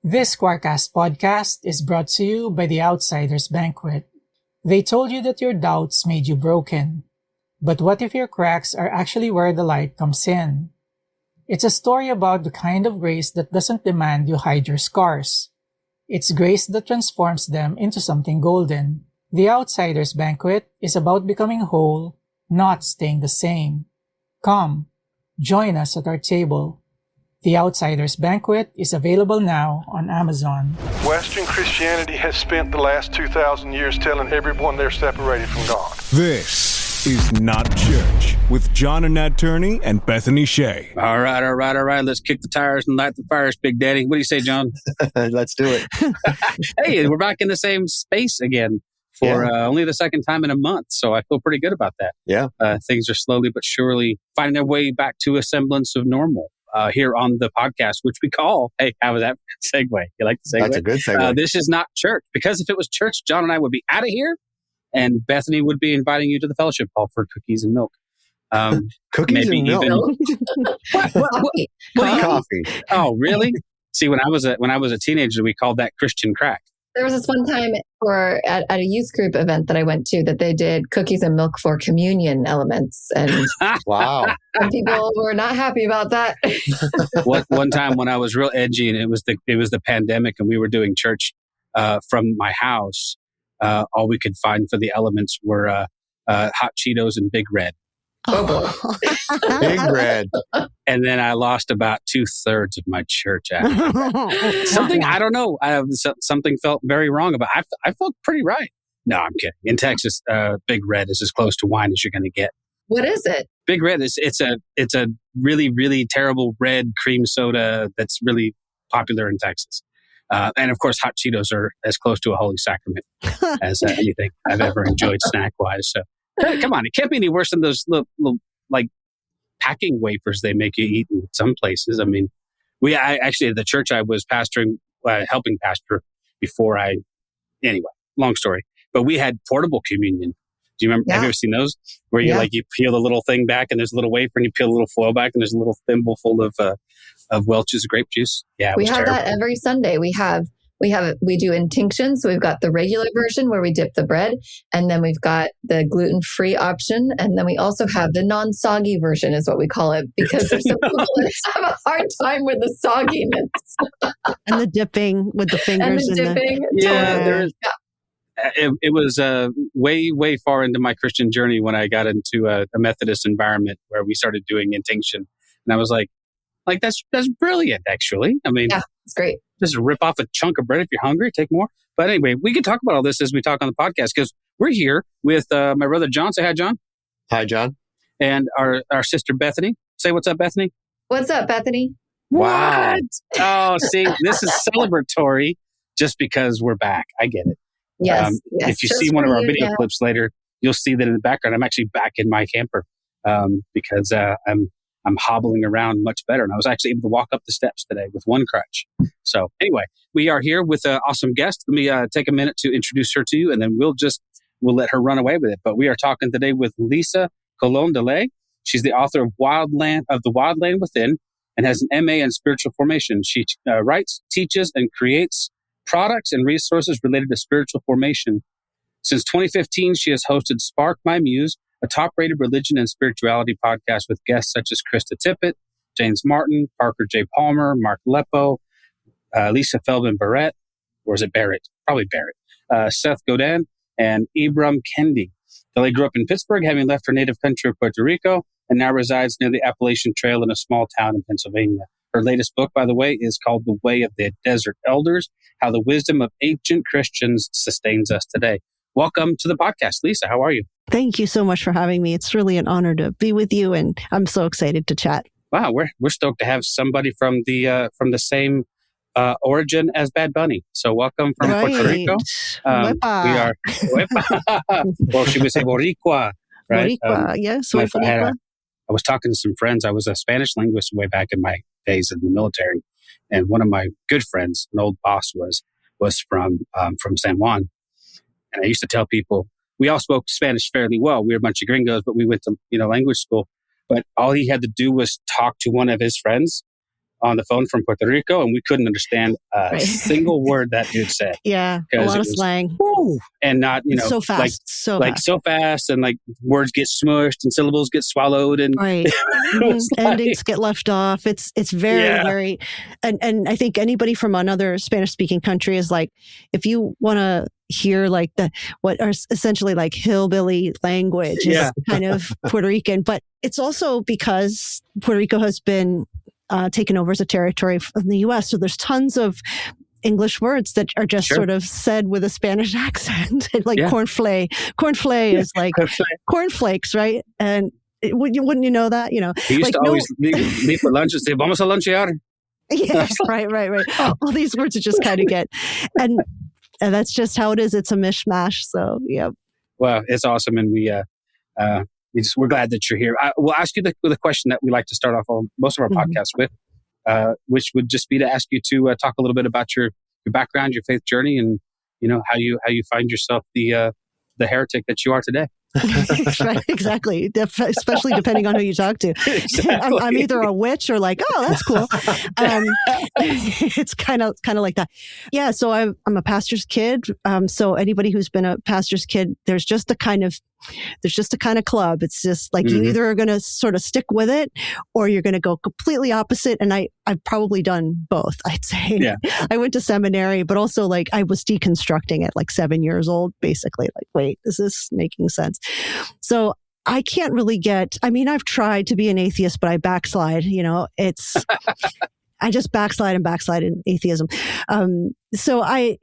This Quarkcast podcast is brought to you by the Outsiders Banquet. They told you that your doubts made you broken. But what if your cracks are actually where the light comes in? It's a story about the kind of grace that doesn't demand you hide your scars. It's grace that transforms them into something golden. The Outsiders Banquet is about becoming whole, not staying the same. Come, join us at our table. The Outsiders Banquet is available now on Amazon. Western Christianity has spent the last 2,000 years telling everyone they're separated from God. This is Not Church with John and Nat Turney and Bethany Shea. All right. Let's kick the tires and light the fires, Big Daddy. What do you say, John? Let's do it. Hey, we're back in the same space again for only the second time in a month. So I feel pretty good about that. Yeah. Things are slowly but surely finding their way back to a semblance of normal. Here on the podcast, which we call, hey, how was that segue? You like the segue? That's a good segue. This is not church, because if it was church, John and I would be out of here, and Bethany would be inviting you to the fellowship hall for cookies and milk. Cookies and milk? Coffee. Oh, really? See, when I was a teenager, we called that Christian crack. There was this one time at a youth group event that I went to that they did cookies and milk for communion elements. And wow. And people were not happy about that. One time when I was real edgy and it was the pandemic and we were doing church from my house, all we could find for the elements were hot Cheetos and Big Red. Oh boy. Big Red. And then I lost about 2/3 of my church after that. Something, I don't know. Something felt very wrong about it. I felt pretty right. No, I'm kidding. In Texas, Big Red is as close to wine as you're going to get. What is it? Big Red it's a really, really terrible red cream soda that's really popular in Texas. And of course, hot Cheetos are as close to a holy sacrament as anything I've ever enjoyed snack-wise. So come on, it can't be any worse than those little like packing wafers they make you eat in some places. I mean, I actually, at the church I was pastoring, helping pastor before anyway, long story. But we had portable communion. Do you remember? Yeah. Have you ever seen those? Where you you peel the little thing back and there's a little wafer and you peel a little foil back and there's a little thimble full of Welch's grape juice. Yeah, we have terrible. that every Sunday. We do intinctions. So we've got the regular version where we dip the bread, and then we've got the gluten-free option, and then we also have the non-soggy version, is what we call it, because there's some people that have a hard time with the sogginess and the dipping with the fingers. And the dipping. It was way far into my Christian journey when I got into a Methodist environment where we started doing intinction, and I was like that's brilliant. Actually, I mean, yeah, it's great. Just rip off a chunk of bread if you're hungry, take more. But anyway, we can talk about all this as we talk on the podcast because we're here with my brother John. Say hi, John. Hi, John. And our sister Bethany. Say what's up, Bethany. What's up, Bethany? Wow. What? Oh, see, this is celebratory just because we're back. I get it. Yes. If you see one of our video clips later, you'll see that in the background, I'm actually back in my camper because I'm hobbling around much better. And I was actually able to walk up the steps today with one crutch. So anyway, we are here with an awesome guest. Let me take a minute to introduce her to you, and then we'll let her run away with it. But we are talking today with Lisa Colón DeLay. She's the author of The Wildland Within and has an MA in spiritual formation. She writes, teaches, and creates products and resources related to spiritual formation. Since 2015, she has hosted Spark My Muse, a top-rated religion and spirituality podcast with guests such as Krista Tippett, James Martin, Parker J. Palmer, Mark Nepo, Lisa Feldman Barrett, or is it Barrett? Probably Barrett. Seth Godin, and Ibram Kendi. DeLay grew up in Pittsburgh, having left her native country of Puerto Rico, and now resides near the Appalachian Trail in a small town in Pennsylvania. Her latest book, by the way, is called The Way of the Desert Elders, How the Wisdom of Ancient Christians Sustains Us Today. Welcome to the podcast, Lisa. How are you? Thank you so much for having me. It's really an honor to be with you, and I'm so excited to chat. Wow, we're stoked to have somebody from the same origin as Bad Bunny. So welcome from Puerto Rico. We are, well, she would say Boricua, right? Boricua, yes. I was talking to some friends. I was a Spanish linguist way back in my days in the military, and one of my good friends, an old boss, was from San Juan. And I used to tell people, we all spoke Spanish fairly well. We were a bunch of gringos, but we went to language school. But all he had to do was talk to one of his friends on the phone from Puerto Rico, and we couldn't understand a single word that dude said. Yeah, a lot of slang. Woo, and not, so fast, so fast, and like words get smushed and syllables get swallowed, and endings get left off. It's very, very, and I think anybody from another Spanish speaking country is like, if you want to hear like what are essentially like hillbilly language is kind of Puerto Rican, but it's also because Puerto Rico has been taken over as a territory of the U.S. So there's tons of English words that are just sort of said with a Spanish accent, like cornflake. Cornflake is like cornflakes, right? And wouldn't you know that? You know, he used to always leave for lunch and say, "Vamos a lunchear." Yeah, right. All these words are just kind of get, and that's just how it is. It's a mishmash. So yeah. Well, it's awesome, and we're glad that you're here. We'll ask you the question that we like to start off on most of our podcasts with, which would just be to ask you to talk a little bit about your background, your faith journey, and how you find yourself the heretic that you are today. Right, exactly. Especially depending on who you talk to. Exactly. I'm either a witch or like, oh, that's cool. It's kind of like that. Yeah. So I'm a pastor's kid. So anybody who's been a pastor's kid, there's just a kind of club. It's just like you either are going to sort of stick with it or you're going to go completely opposite. And I've probably done both, I'd say. Yeah. I went to seminary, but also like I was deconstructing at like 7 years old, basically like, wait, is this making sense? So I can't really I've tried to be an atheist, but I backslide, I just backslide in atheism. So I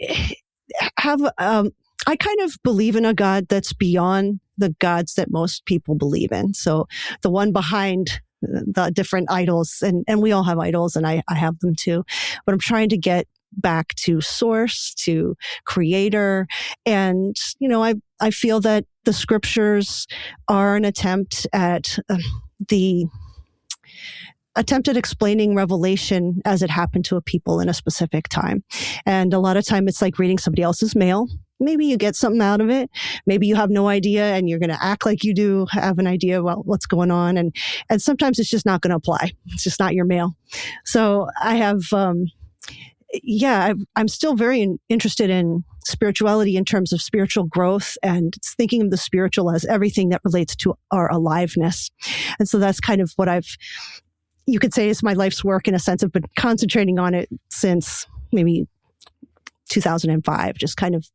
have, I kind of believe in a God that's beyond the gods that most people believe in. So the one behind the different idols, and we all have idols, and I have them too, but I'm trying to get back to source, to creator. And, I feel that the scriptures are an attempt at explaining revelation as it happened to a people in a specific time. And a lot of time it's like reading somebody else's mail. Maybe you get something out of it. Maybe you have no idea and you're going to act like you do have an idea about what's going on. And sometimes it's just not going to apply. It's just not your mail. So I have, I'm still very interested in spirituality in terms of spiritual growth and thinking of the spiritual as everything that relates to our aliveness. And so that's kind of what you could say is my life's work in a sense. I've been concentrating on it since maybe 2005, just kind of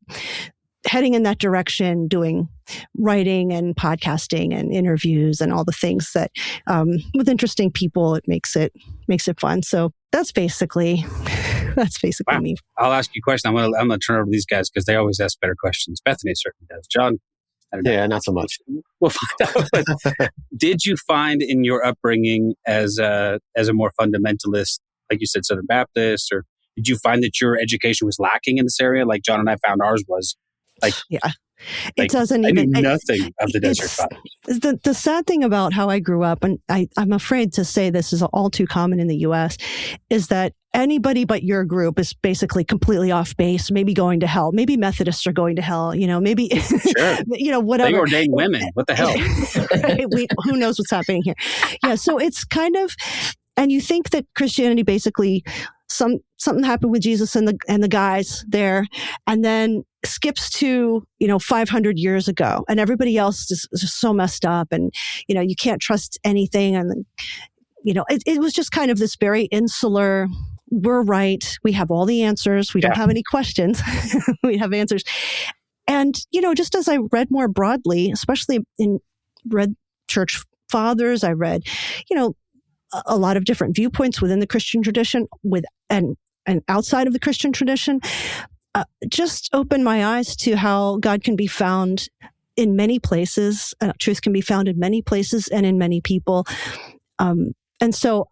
heading in that direction, doing writing and podcasting and interviews and all the things that with interesting people, it makes it fun. So that's basically me. I'll ask you a question. I'm gonna turn over to these guys because they always ask better questions. Bethany certainly does. John, I don't know. Yeah, not so much. We'll find out. Did you find in your upbringing as a more fundamentalist, like you said, Southern Baptist, or did you find that your education was lacking in this area, like John and I found ours was? Like, yeah. It doesn't even... I knew nothing of the Desert Fathers. The sad thing about how I grew up, and I'm afraid to say this is all too common in the U.S., is that anybody but your group is basically completely off base, maybe going to hell. Maybe Methodists are going to hell, maybe, sure. Whatever. They ordain women. What the hell? Who knows what's happening here? Yeah, so it's kind of... And you think that Christianity basically... Something happened with Jesus and the guys there, and then skips to 500 years ago, and everybody else is just so messed up, and you can't trust anything, and it was just kind of this very insular. We're right. We have all the answers. We don't have any questions. We have answers, and just as I read more broadly, especially read church fathers, I read a lot of different viewpoints within the Christian tradition and outside of the Christian tradition, just opened my eyes to how God can be found in many places. Truth can be found in many places and in many people. And so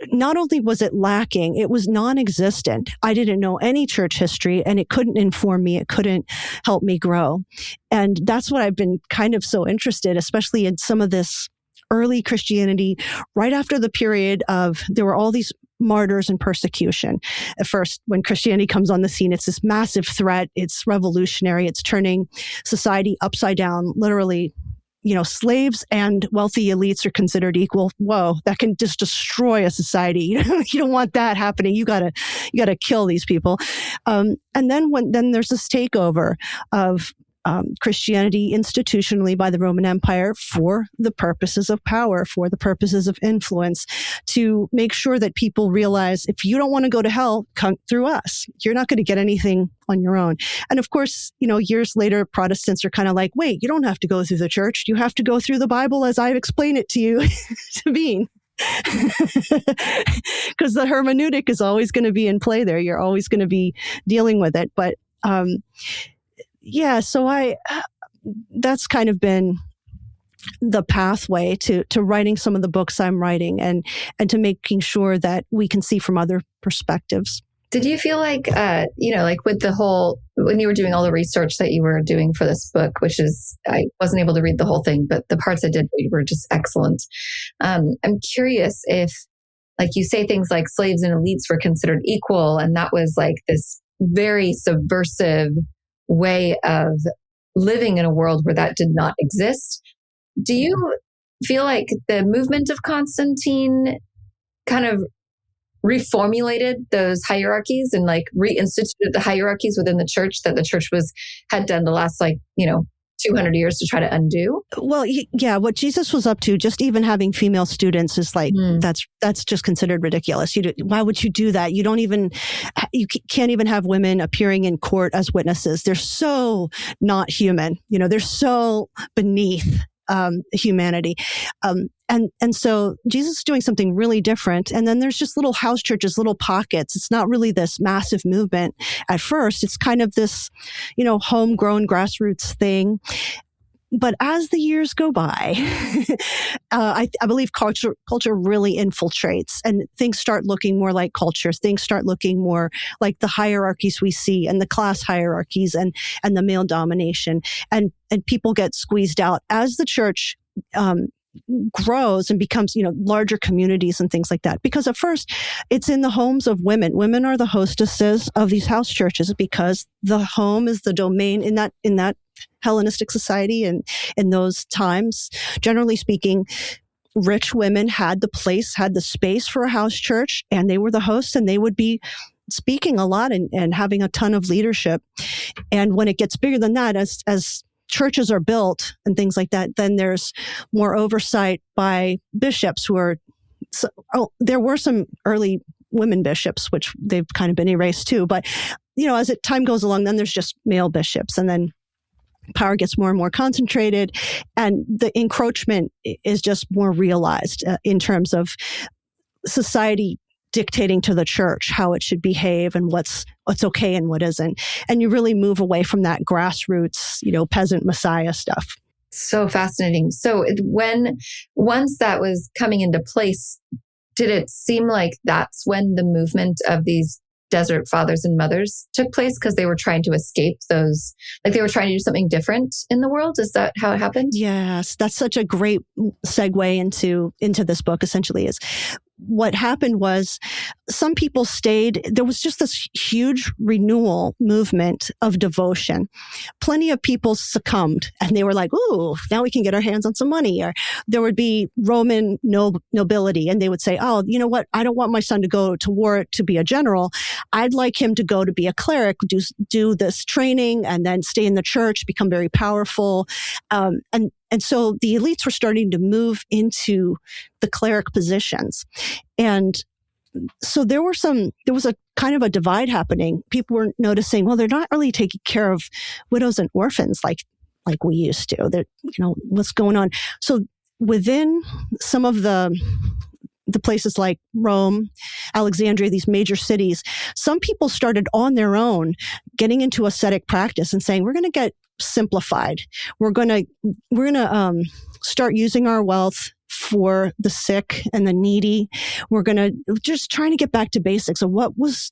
not only was it lacking, it was non-existent. I didn't know any church history, and it couldn't inform me. It couldn't help me grow. And that's what I've been kind of so interested, especially in some of this early Christianity, right after the period of, there were all these martyrs and persecution. At first, when Christianity comes on the scene, it's this massive threat. It's revolutionary. It's turning society upside down, literally, slaves and wealthy elites are considered equal. Whoa, that can just destroy a society. You don't want that happening. You gotta kill these people. And then there's this takeover of Christianity institutionally by the Roman Empire for the purposes of power, for the purposes of influence, to make sure that people realize if you don't want to go to hell, come through us. You're not going to get anything on your own. And of course, years later, Protestants are kind of like, wait, you don't have to go through the church. You have to go through the Bible as I've explained it to you to be. Because the hermeneutic is always going to be in play there. You're always going to be dealing with it. But so that's kind of been the pathway to writing some of the books I'm writing and to making sure that we can see from other perspectives. Did you feel like, like with the whole, when you were doing all the research that you were doing for this book, which is, I wasn't able to read the whole thing, but the parts I did read were just excellent. I'm curious if, like you say things like slaves and elites were considered equal, and that was like this very subversive way of living in a world where that did not exist. Do you feel like the movement of Constantine kind of reformulated those hierarchies and like reinstituted the hierarchies within the church that the church had done the last 200 years to try to undo? Well, what Jesus was up to, just even having female students is like, that's just considered ridiculous. Why would you do that? You can't even have women appearing in court as witnesses. They're so not human. They're so beneath humanity. And so Jesus is doing something really different. And then there's just little house churches, little pockets. It's not really this massive movement at first. It's kind of this, homegrown grassroots thing. But as the years go by, I believe culture really infiltrates, and things start looking more like culture. Things start looking more like the hierarchies we see, and the class hierarchies, and the male domination, and people get squeezed out as the church grows and becomes, larger communities and things like that. Because at first, it's in the homes of women. Women are the hostesses of these house churches because the home is the domain in that Hellenistic society and in those times. Generally speaking, rich women had the space for a house church, and they were the hosts, and they would be speaking a lot and having a ton of leadership. And when it gets bigger than that, as churches are built and things like that, then there's more oversight by bishops who are, there were some early women bishops, which they've kind of been erased too. But, as time goes along, then there's just male bishops, and then power gets more and more concentrated, and the encroachment is just more realized in terms of society dictating to the church how it should behave and what's okay and what isn't. And you really move away from that grassroots, peasant messiah stuff. So fascinating. So once that was coming into place, did it seem like that's when the movement of these desert fathers and mothers took place, because they were trying to escape those, like they were trying to do something different in the world? Is that how it happened? Yes, that's such a great segue into this book. Essentially, is what happened was some people stayed. There was just this huge renewal movement of devotion. Plenty of people succumbed, and they were like, ooh, now we can get our hands on some money. Or there would be Roman nobility, and they would say, oh, you know what? I don't want my son to go to war to be a general. I'd like him to go to be a cleric, do this training, and then stay in the church, become very powerful. And so the elites were starting to move into the cleric positions. And so there was a kind of a divide happening. People were noticing, well, they're not really taking care of widows and orphans like we used to. They're, what's going on? So within some of the places like Rome, Alexandria, these major cities, some people started on their own getting into ascetic practice and saying, we're going to get simplified. We're going to start using our wealth for the sick and the needy. We're going to just trying to get back to basics of what was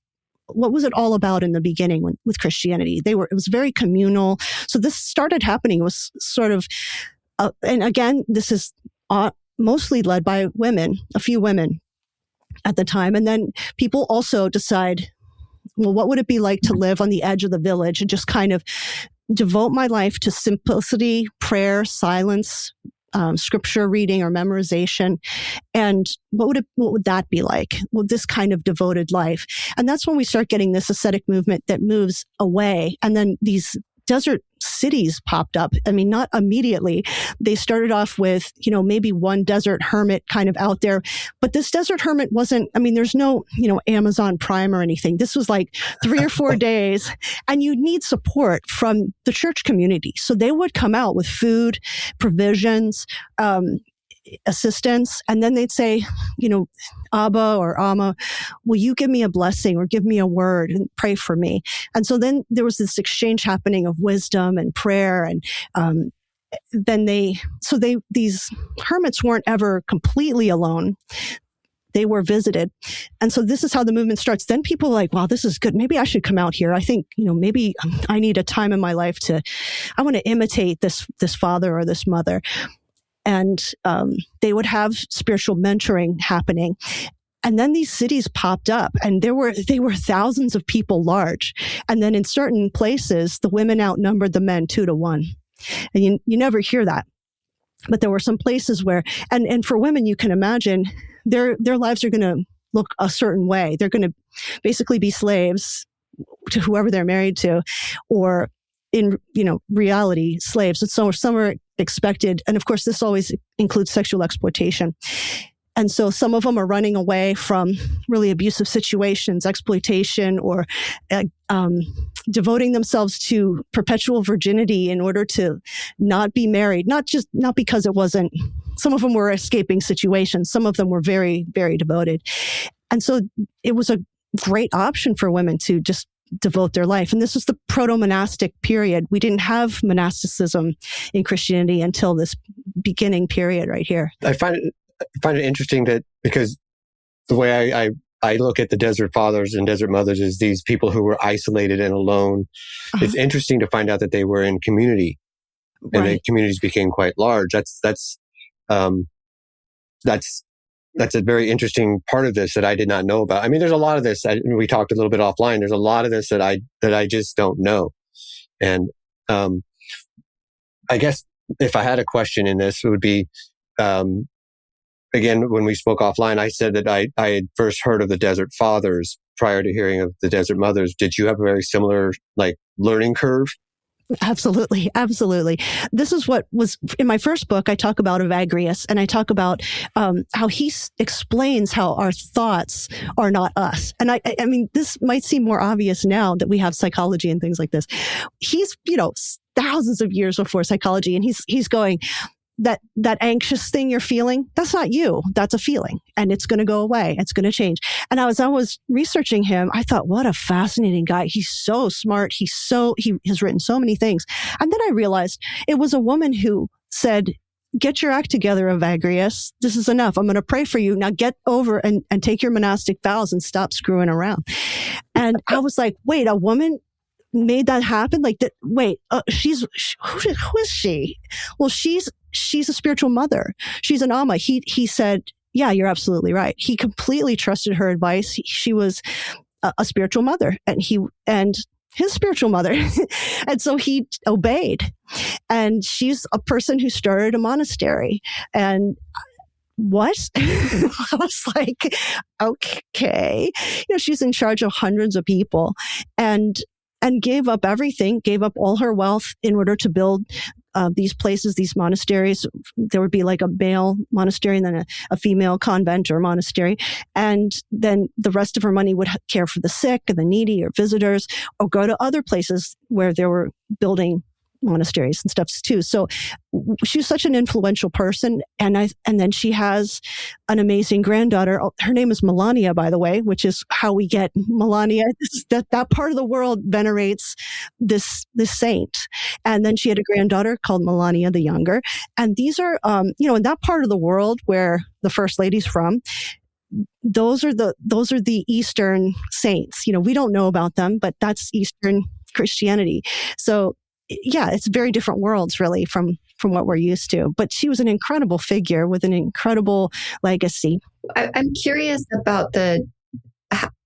it all about in the beginning with Christianity. It was very communal. So this started happening. It was sort of, and again, this is mostly led by women, a few women at the time. And then people also decide, well, what would it be like to live on the edge of the village and just kind of devote my life to simplicity, prayer, silence, scripture reading or memorization. And what would that be like? Well, this kind of devoted life. And that's when we start getting this ascetic movement that moves away. And then these desert cities popped up. I mean, not immediately. They started off with, maybe one desert hermit kind of out there. But this desert hermit wasn't, there's no, Amazon Prime or anything. This was like 3 or 4 days. And you need support from the church community. So they would come out with food, provisions, assistance. And then they'd say, Abba or Amma, will you give me a blessing or give me a word and pray for me? And so then there was this exchange happening of wisdom and prayer. And these hermits weren't ever completely alone. They were visited. And so this is how the movement starts. Then people are like, wow, this is good. Maybe I should come out here. I think, maybe I need a time in my life I want to imitate this father or this mother. And they would have spiritual mentoring happening. And then these cities popped up, and they were thousands of people large. And then in certain places, the women outnumbered the men 2 to 1. And you never hear that. But there were some places where, and for women, you can imagine their lives are going to look a certain way. They're going to basically be slaves to whoever they're married to, or in reality, slaves. And so some are expected. And of course, this always includes sexual exploitation. And so some of them are running away from really abusive situations, exploitation, or devoting themselves to perpetual virginity in order to not be married. Not because it wasn't, some of them were escaping situations. Some of them were very, very devoted. And so it was a great option for women to just devote their life. And this was the proto-monastic period. We didn't have monasticism in Christianity until this beginning period right here. I find it interesting that, because the way I look at the desert fathers and desert mothers is these people who were isolated and alone. Uh-huh. It's interesting to find out that they were in community, and the communities became quite large. That's a very interesting part of this that I did not know about. There's a lot of this. We talked a little bit offline. There's a lot of this that I just don't know. And I guess if I had a question in this, it would be, again, when we spoke offline, I said that I had first heard of the desert fathers prior to hearing of the desert mothers. Did you have a very similar learning curve? Absolutely. Absolutely. This is what was in my first book. I talk about Evagrius, and I talk about how he explains how our thoughts are not us. And I mean, this might seem more obvious now that we have psychology and things like this. He's, thousands of years before psychology, and he's going, that anxious thing you're feeling, that's not you. That's a feeling, and it's going to go away. It's going to change. And as I was researching him, I thought, what a fascinating guy. He's so smart. He has written so many things. And then I realized it was a woman who said, get your act together, Evagrius. This is enough. I'm going to pray for you. Now get over and take your monastic vows and stop screwing around. And I was like, wait, a woman made that happen? Like that? Wait, who is she? Well, she's a spiritual mother. She's an Amma. He said, yeah, you're absolutely right. He completely trusted her advice. She was a spiritual mother, and his spiritual mother. And so he obeyed. And she's a person who started a monastery. And what? I was like, okay. She's in charge of hundreds of people, and gave up everything, gave up all her wealth in order to build these places, these monasteries. There would be like a male monastery and then a female convent or monastery. And then the rest of her money would care for the sick and the needy or visitors, or go to other places where they were building monasteries and stuff too. So she's such an influential person. And then she has an amazing granddaughter. Her name is Melania, by the way, which is how we get Melania. That part of the world venerates this saint. And then she had a granddaughter called Melania the Younger. And these are, in that part of the world where the First Lady's from, those are the Eastern saints. We don't know about them, but that's Eastern Christianity. So yeah, it's very different worlds really from what we're used to. But she was an incredible figure with an incredible legacy. I'm curious about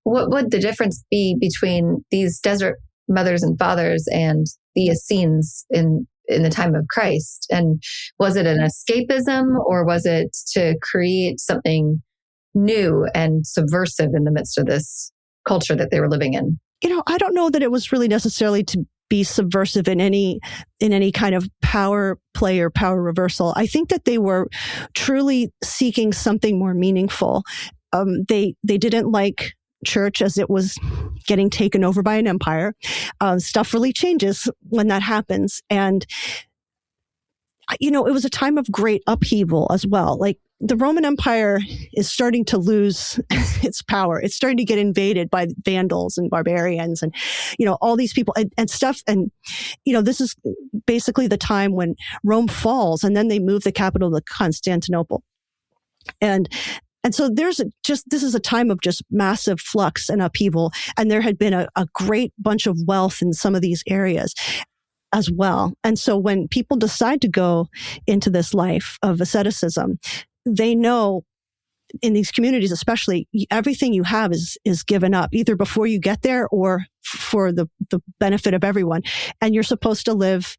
what would the difference be between these desert mothers and fathers and the Essenes in the time of Christ? And was it an escapism, or was it to create something new and subversive in the midst of this culture that they were living in? I don't know that it was really necessarily to be subversive in any kind of power play or power reversal. I think that they were truly seeking something more meaningful. They didn't like church as it was getting taken over by an empire. Stuff really changes when that happens. And, it was a time of great upheaval as well. Like, the Roman Empire is starting to lose its power. It's starting to get invaded by Vandals and barbarians and, all these people and stuff. And, this is basically the time when Rome falls, and then they move the capital to Constantinople. And so this is a time of just massive flux and upheaval. And there had been a great bunch of wealth in some of these areas as well. And so when people decide to go into this life of asceticism, they know in these communities, especially, everything you have is given up either before you get there or for the benefit of everyone. And you're supposed to live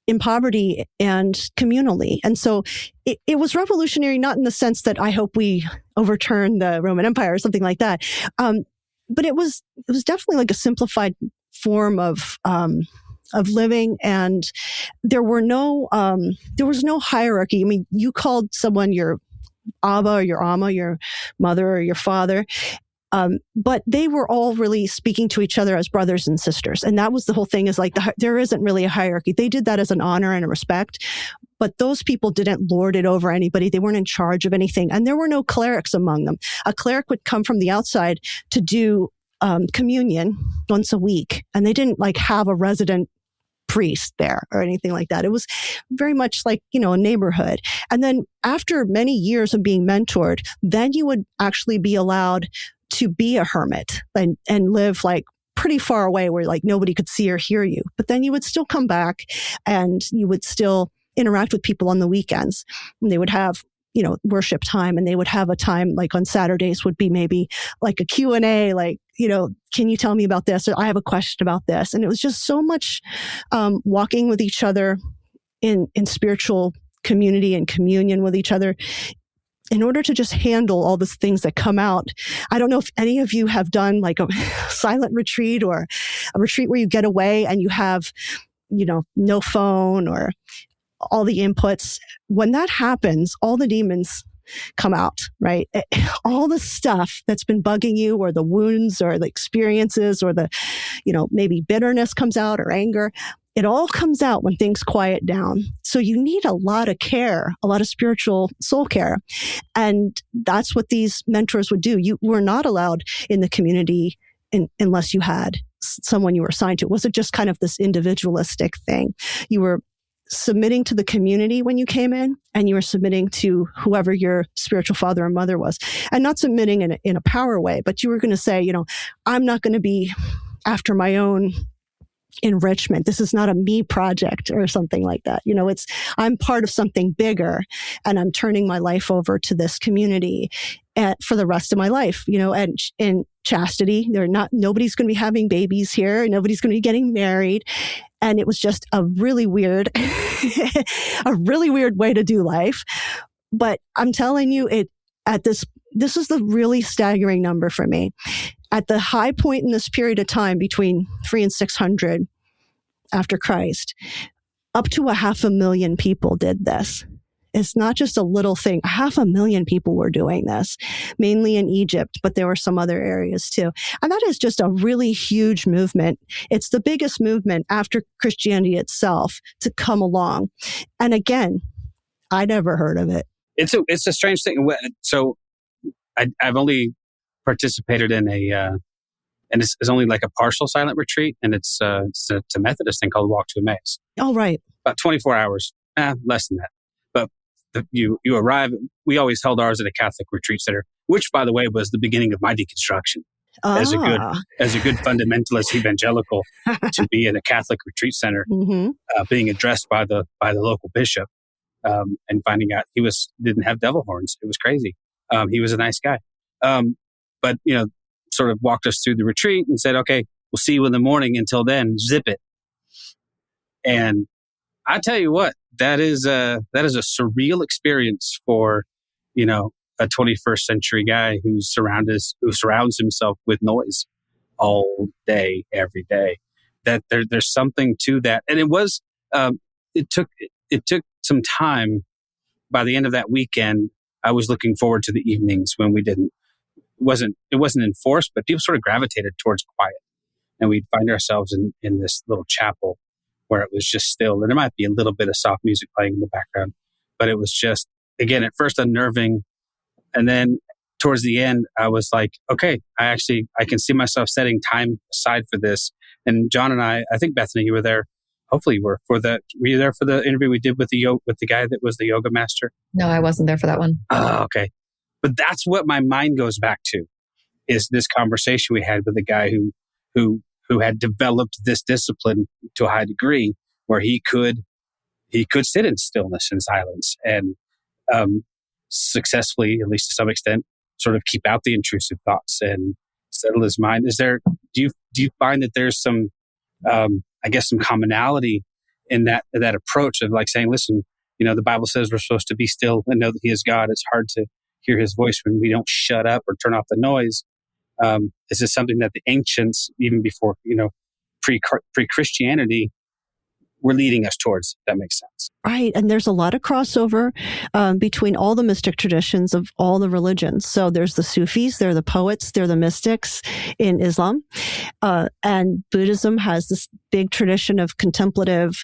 in poverty and communally. And so it was revolutionary, not in the sense that I hope we overturn the Roman Empire or something like that. But it was definitely like a simplified form of living, and there was no hierarchy. I mean, you called someone your Abba or your Amma, your mother or your father, but they were all really speaking to each other as brothers and sisters. And that was the whole thing, is like there isn't really a hierarchy. They did that as an honor and a respect, but those people didn't lord it over anybody. They weren't in charge of anything. And there were no clerics among them. A cleric would come from the outside to do communion once a week, and they didn't like have a resident priest there or anything like that. It was very much like, a neighborhood. And then after many years of being mentored, then you would actually be allowed to be a hermit and live like pretty far away where like nobody could see or hear you. But then you would still come back and you would still interact with people on the weekends. And they would have, worship time, and they would have a time like on Saturdays would be maybe like a Q&A, like, can you tell me about this? Or I have a question about this. And it was just so much walking with each other in spiritual community and communion with each other in order to just handle all the things that come out. I don't know if any of you have done like a silent retreat or a retreat where you get away and you have, no phone or all the inputs. When that happens, all the demons come out, right? All the stuff that's been bugging you, or the wounds or the experiences, or the, maybe bitterness comes out, or anger. It all comes out when things quiet down. So you need a lot of care, a lot of spiritual soul care. And that's what these mentors would do. You were not allowed in the community unless you had someone you were assigned to. It wasn't just kind of this individualistic thing. You were submitting to the community when you came in, and you were submitting to whoever your spiritual father or mother was, and not submitting in a power way, but you were going to say, I'm not going to be after my own enrichment. This is not a me project or something like that. I'm part of something bigger, and I'm turning my life over to this community for the rest of my life, and in chastity. Nobody's going to be having babies here. Nobody's going to be getting married. And it was just a really weird way to do life. But I'm telling you, this is the really staggering number for me. At the high point in this period of time between 300 and 600 after Christ, up to 500,000 people did this. It's not just a little thing. 500,000 people were doing this, mainly in Egypt, but there were some other areas too. And that is just a really huge movement. It's the biggest movement after Christianity itself to come along. And again, I never heard of it. It's a strange thing. So I've only participated in and it's only like a partial silent retreat, and it's a Methodist thing called Walk to Emmaus. Oh, right. About 24 hours, less than that. But you arrive. We always held ours at a Catholic retreat center, which, by the way, was the beginning of my deconstruction as a good fundamentalist evangelical to be in a Catholic retreat center, being addressed by the local bishop, and finding out he didn't have devil horns. It was crazy. He was a nice guy, but sort of walked us through the retreat and said, "Okay, we'll see you in the morning. Until then, zip it." And I tell you what, that is a surreal experience for, a 21st century guy who surrounds himself with noise all day, every day. That there's something to that. And it was, it took some time. By the end of that weekend, I was looking forward to the evenings when it wasn't enforced, but people sort of gravitated towards quiet. And we'd find ourselves in this little chapel where it was just still. And there might be a little bit of soft music playing in the background, but it was just, again, at first unnerving. And then towards the end, I was like, okay, I can see myself setting time aside for this. And John and I think Bethany, you were there. Hopefully were you there for the interview we did with the guy that was the yoga master? No, I wasn't there for that one. Oh, okay. But that's what my mind goes back to, is this conversation we had with the guy who had developed this discipline to a high degree, where he could sit in stillness and silence and successfully, at least to some extent, sort of keep out the intrusive thoughts and settle his mind. Do you find that there's some some commonality in that approach of like saying, listen, the Bible says we're supposed to be still and know that He is God. It's hard to hear His voice when we don't shut up or turn off the noise. Is this something that the ancients, even before, pre-Christianity, were leading us towards? That makes sense. Right. And there's a lot of crossover between all the mystic traditions of all the religions. So there's the Sufis, there are the poets, there are the mystics in Islam. And Buddhism has this big tradition of contemplative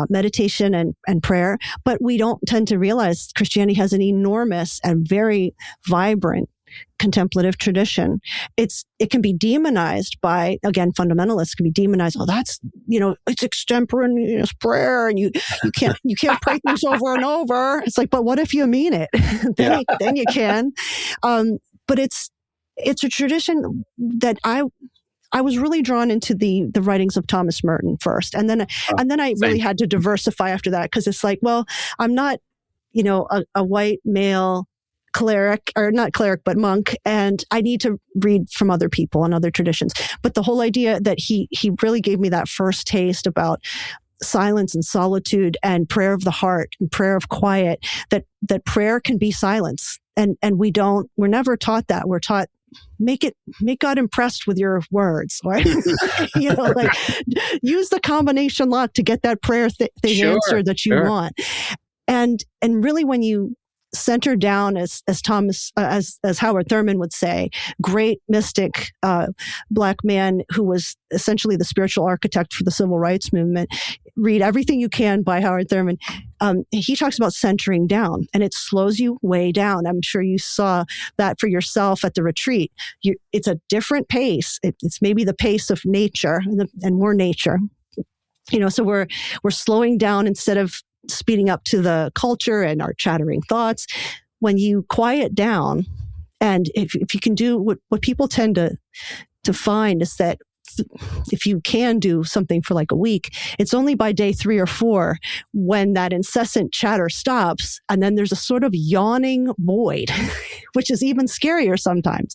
meditation and prayer. But we don't tend to realize Christianity has an enormous and very vibrant contemplative tradition. It can be demonized by, again, fundamentalists can be demonized. Oh, that's, it's extemporaneous prayer and you can't pray things over and over. It's like, but what if you mean it? then you can. But it's a tradition that I was really drawn into the writings of Thomas Merton first. And then I really had to diversify after that, because it's like, well, I'm not, a white male cleric, or not cleric, but monk. And I need to read from other people and other traditions. But the whole idea that he really gave me that first taste about silence and solitude and prayer of the heart and prayer of quiet, that prayer can be silence. And we're never taught that. We're taught, make God impressed with your words, right? Use the combination lock to get that prayer thing answered that you want. And really, when you center down, as Howard Thurman would say, great mystic Black man who was essentially the spiritual architect for the civil rights movement. Read Everything You Can by Howard Thurman. He talks about centering down, and it slows you way down. I'm sure you saw that for yourself at the retreat. It's a different pace. It's maybe the pace of nature, and we're nature. So we're slowing down instead of speeding up to the culture and our chattering thoughts. When you quiet down, and if you can do what people tend to find is that if you can do something for like a week, it's only by day 3 or 4 when that incessant chatter stops, and then there's a sort of yawning void, which is even scarier sometimes.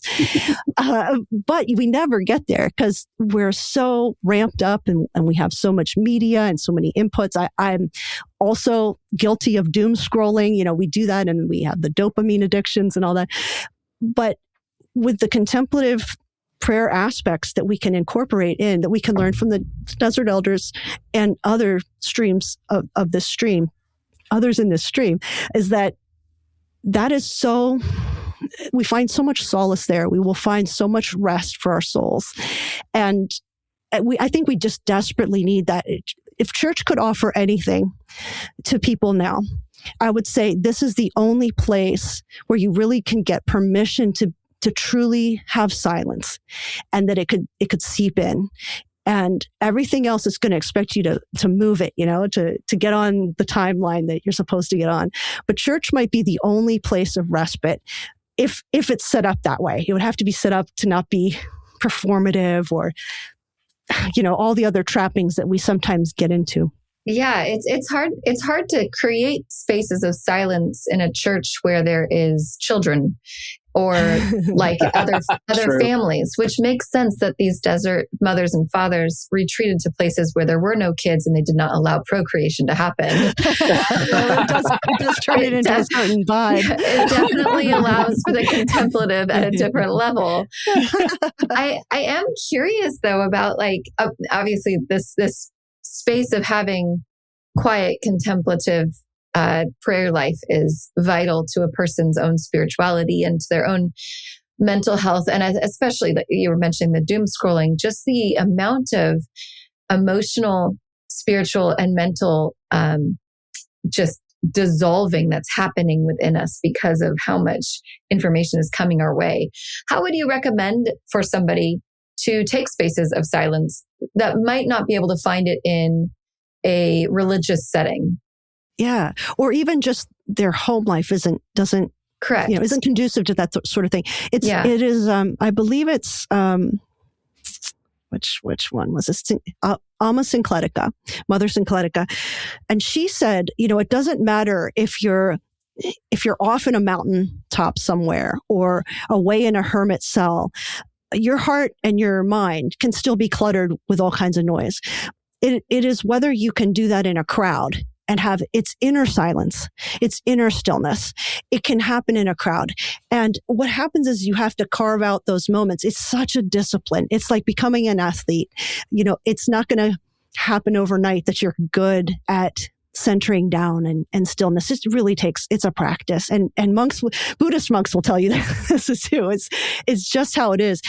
But we never get there because we're so ramped up and we have so much media and so many inputs. I'm also guilty of doom scrolling. We do that, and we have the dopamine addictions and all that. But with the contemplative prayer aspects that we can incorporate in, that we can learn from the Desert Elders and other streams of this stream, others in this stream, is that is so, we find so much solace there. We will find so much rest for our souls. And I think we just desperately need that. If church could offer anything to people now, I would say this is the only place where you really can get permission to truly have silence, and that it could seep in, and everything else is going to expect you to move it, to get on the timeline that you're supposed to get on. But church might be the only place of respite if it's set up that way. It would have to be set up to not be performative or, all the other trappings that we sometimes get into. Yeah, it's hard. It's hard to create spaces of silence in a church where there is children or like other families, which makes sense that these desert mothers and fathers retreated to places where there were no kids and they did not allow procreation to happen. It does turn it into a certain vibe. It definitely allows for the contemplative at a different level. I am curious though about like, obviously this space of having quiet contemplative prayer life is vital to a person's own spirituality and to their own mental health. And especially that you were mentioning the doom scrolling, just the amount of emotional, spiritual, and mental just dissolving that's happening within us because of how much information is coming our way. How would you recommend for somebody to take spaces of silence that might not be able to find it in a religious setting? Yeah. Or even just their home life isn't correct. Isn't conducive to that sort of thing. It is, I believe it's, which one was this? Alma Sincletica, Mother Sincletica. And she said, it doesn't matter if you're off in a mountaintop somewhere or away in a hermit cell, your heart and your mind can still be cluttered with all kinds of noise. It is whether you can do that in a crowd and have its inner silence, its inner stillness. It can happen in a crowd. And what happens is you have to carve out those moments. It's such a discipline. It's like becoming an athlete. It's not going to happen overnight that you're good at centering down and stillness. It really it's a practice. And Buddhist monks will tell you this is too. It's just how it is.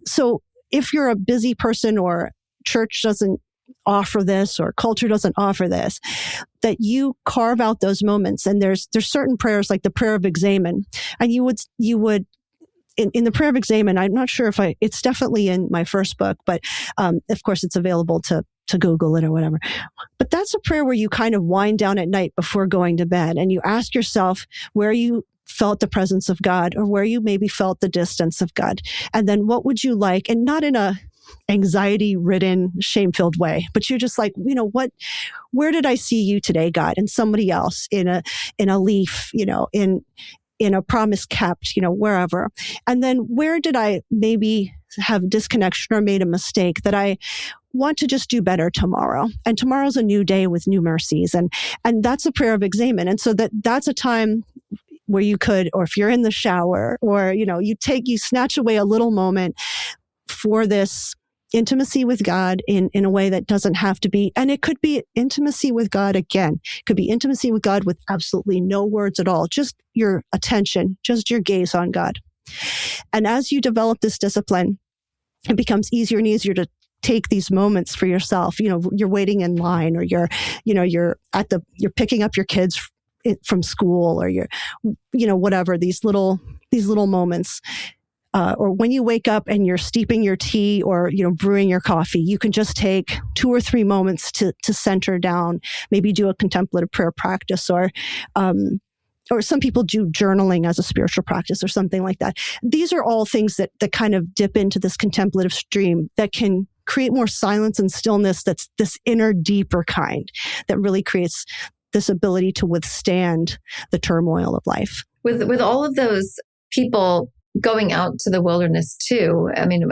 So if you're a busy person or church doesn't offer this or culture doesn't offer this, that you carve out those moments. And there's certain prayers like the prayer of examen. And you would in the prayer of examen, I'm not sure if it's definitely in my first book, but of course it's available to Google it or whatever. But that's a prayer where you kind of wind down at night before going to bed and you ask yourself where you felt the presence of God or where you maybe felt the distance of God. And then what would you like, and not in a anxiety-ridden, shame-filled way, but you're just like, where did I see you today, God? And somebody else in a leaf, in a promise kept, wherever. And then where did I maybe have disconnection or made a mistake that I want to just do better tomorrow? And tomorrow's a new day with new mercies. And that's a prayer of examen. And so that's a time where you could, or if you're in the shower or, you snatch away a little moment for this intimacy with God in a way that doesn't have to be, and it could be intimacy with God again. It could be intimacy with God with absolutely no words at all, just your attention, just your gaze on God. And as you develop this discipline, it becomes easier and easier to take these moments for yourself. You're waiting in line or you're picking up your kids from school or whatever, these little moments. Or when you wake up and you're steeping your tea or, brewing your coffee, you can just take 2 or 3 moments to center down, maybe do a contemplative prayer practice or some people do journaling as a spiritual practice or something like that. These are all things that kind of dip into this contemplative stream that can create more silence and stillness. That's this inner, deeper kind that really creates this ability to withstand the turmoil of life. With all of those people going out to the wilderness too. I mean,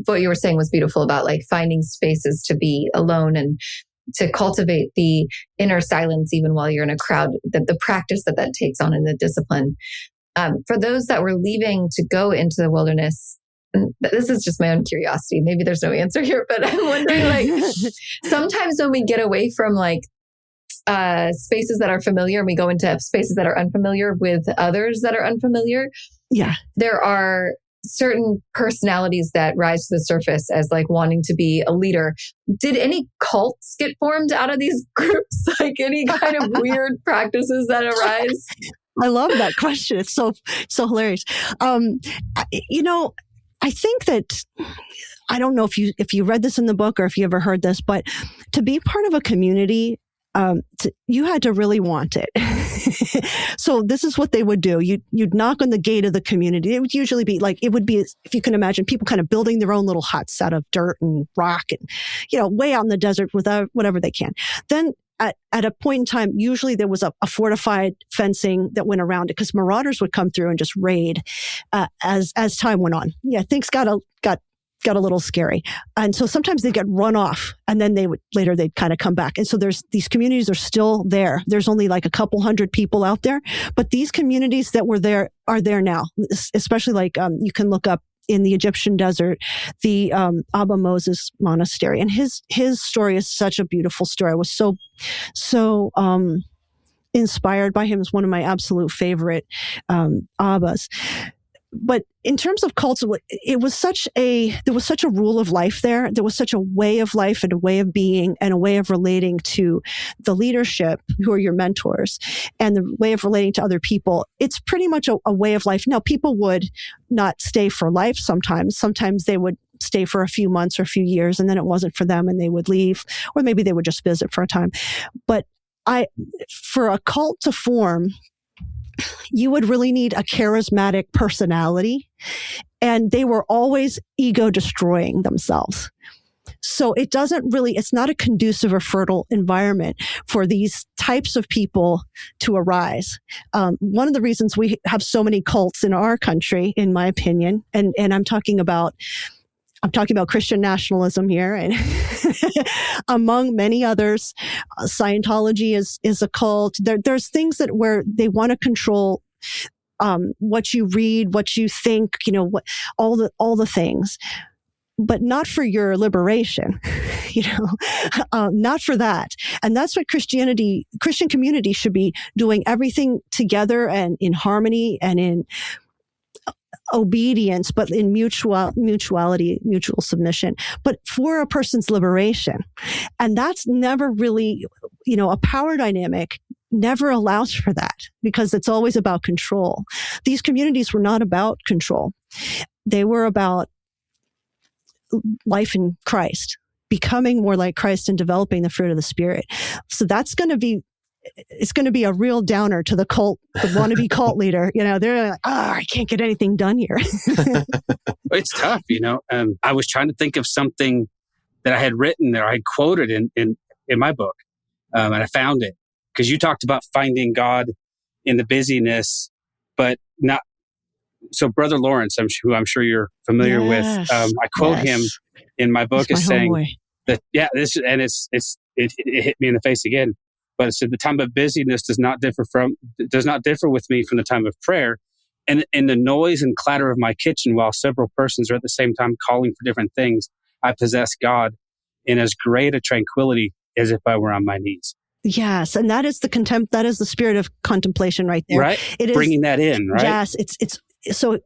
what you were saying was beautiful about like finding spaces to be alone and to cultivate the inner silence, even while you're in a crowd, the practice that takes on in the discipline. For those that were leaving to go into the wilderness, and this is just my own curiosity. Maybe there's no answer here, but I'm wondering, like, sometimes when we get away from like spaces that are familiar and we go into spaces that are unfamiliar with others that are unfamiliar, there are certain personalities that rise to the surface as like wanting to be a leader. Did any cults get formed out of these groups? Like any kind of weird practices that arise? I love that question. It's so hilarious. I think that, I don't know if you read this in the book or if you ever heard this, but to be part of a community, you had to really want it. So this is what they would do. You'd knock on the gate of the community. It would usually be like, it would be, if you can imagine, people kind of building their own little huts out of dirt and rock and, way out in the desert with whatever they can. Then at a point in time, usually there was a fortified fencing that went around it because marauders would come through and just raid as time went on. Yeah, things got a little scary. And so sometimes they'd get run off and then they'd kind of come back. And so these communities are still there. There's only like a couple hundred people out there, but these communities that were there are there now, especially like, you can look up in the Egyptian desert, the Abba Moses Monastery. And his story is such a beautiful story. I was so inspired by him. It's one of my absolute favorite Abbas. But in terms of cults, there was such a rule of life there. There was such a way of life and a way of being and a way of relating to the leadership who are your mentors and the way of relating to other people. It's pretty much a way of life. Now, people would not stay for life sometimes. Sometimes they would stay for a few months or a few years and then it wasn't for them and they would leave, or maybe they would just visit for a time. But for a cult to form, you would really need a charismatic personality, and they were always ego destroying themselves. So it's not a conducive or fertile environment for these types of people to arise. One of the reasons we have so many cults in our country, in my opinion, and I'm talking about Christian nationalism here, and among many others, Scientology is a cult. There's things where they want to control what you read, what you think, all the things, but not for your liberation, not for that. And that's what Christian community should be doing, everything together and in harmony and in obedience, but in mutuality, mutual submission, but for a person's liberation. And that's never really, a power dynamic never allows for that because it's always about control. These communities were not about control. They were about life in Christ, becoming more like Christ and developing the fruit of the Spirit. So it's going to be a real downer to the wannabe cult leader. They're like, I can't get anything done here. It's tough, I was trying to think of something that I had written there. I had quoted in my book, and I found it because you talked about finding God in the busyness, but not. So Brother Lawrence, who I'm sure you're familiar with, I quote him in my book as saying that, it hit me in the face again. But it said the time of busyness does not differ with me from the time of prayer. And in the noise and clatter of my kitchen, while several persons are at the same time calling for different things, I possess God in as great a tranquility as if I were on my knees. Yes, and that is the spirit of contemplation right there. Right, it is bringing that in. Right. Yes, it's so.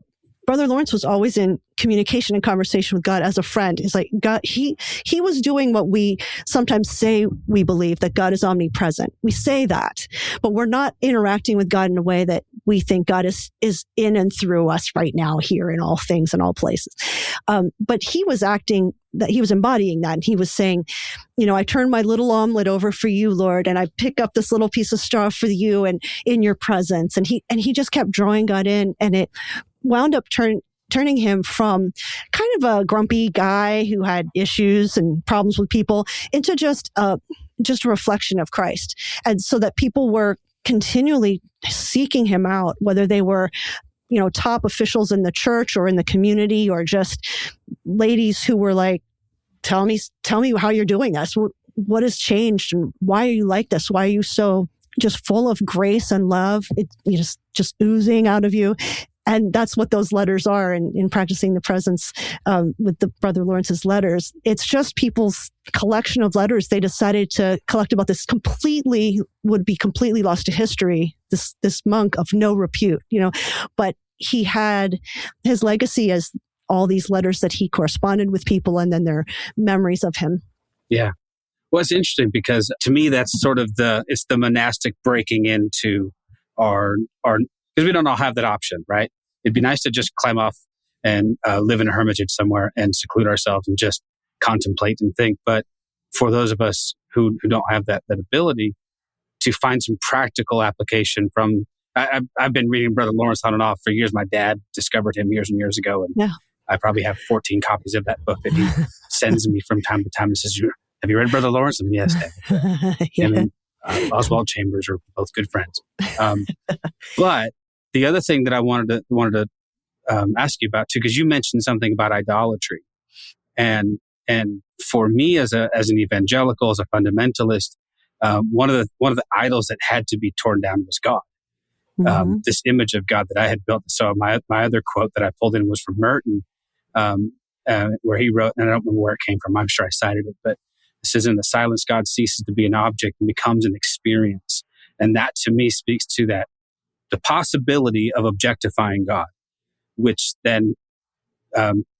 Brother Lawrence was always in communication and conversation with God as a friend. It's like God, he was doing what we sometimes say we believe, that God is omnipresent. We say that, but we're not interacting with God in a way that we think God is in and through us right now, here in all things and all places. But he was embodying that. And he was saying, I turn my little omelet over for you, Lord, and I pick up this little piece of straw for you and in your presence. And he just kept drawing God in, and it wound up turning him from kind of a grumpy guy who had issues and problems with people into just a reflection of Christ. And so that people were continually seeking him out, whether they were, top officials in the church or in the community, or just ladies who were like, tell me how you're doing this. What has changed? And why are you like this? Why are you so just full of grace and love? Just oozing out of you. And that's what those letters are in practicing the presence with the Brother Lawrence's letters. It's just people's collection of letters they decided to collect about this would be completely lost to history, this monk of no repute, But he had his legacy as all these letters that he corresponded with people and then their memories of him. Yeah. Well, it's interesting because to me, that's sort of it's the monastic breaking into our because we don't all have that option, right? It'd be nice to just climb off and live in a hermitage somewhere and seclude ourselves and just contemplate and think. But for those of us who don't have that ability to find some practical application from, I've been reading Brother Lawrence on and off for years. My dad discovered him years and years ago. And I probably have 14 copies of that book that he sends me from time to time and says, have you read Brother Lawrence? And yes, Dad. Oswald Chambers are both good friends. But the other thing that I wanted to ask you about too, because you mentioned something about idolatry, and for me as an evangelical, as a fundamentalist, one of the idols that had to be torn down was God. This image of God that I had built. So my other quote that I pulled in was from Merton, where he wrote, and I don't remember where it came from. I'm sure I cited it, but it says, "In the silence, God ceases to be an object and becomes an experience." And that to me speaks to that, the possibility of objectifying God, which then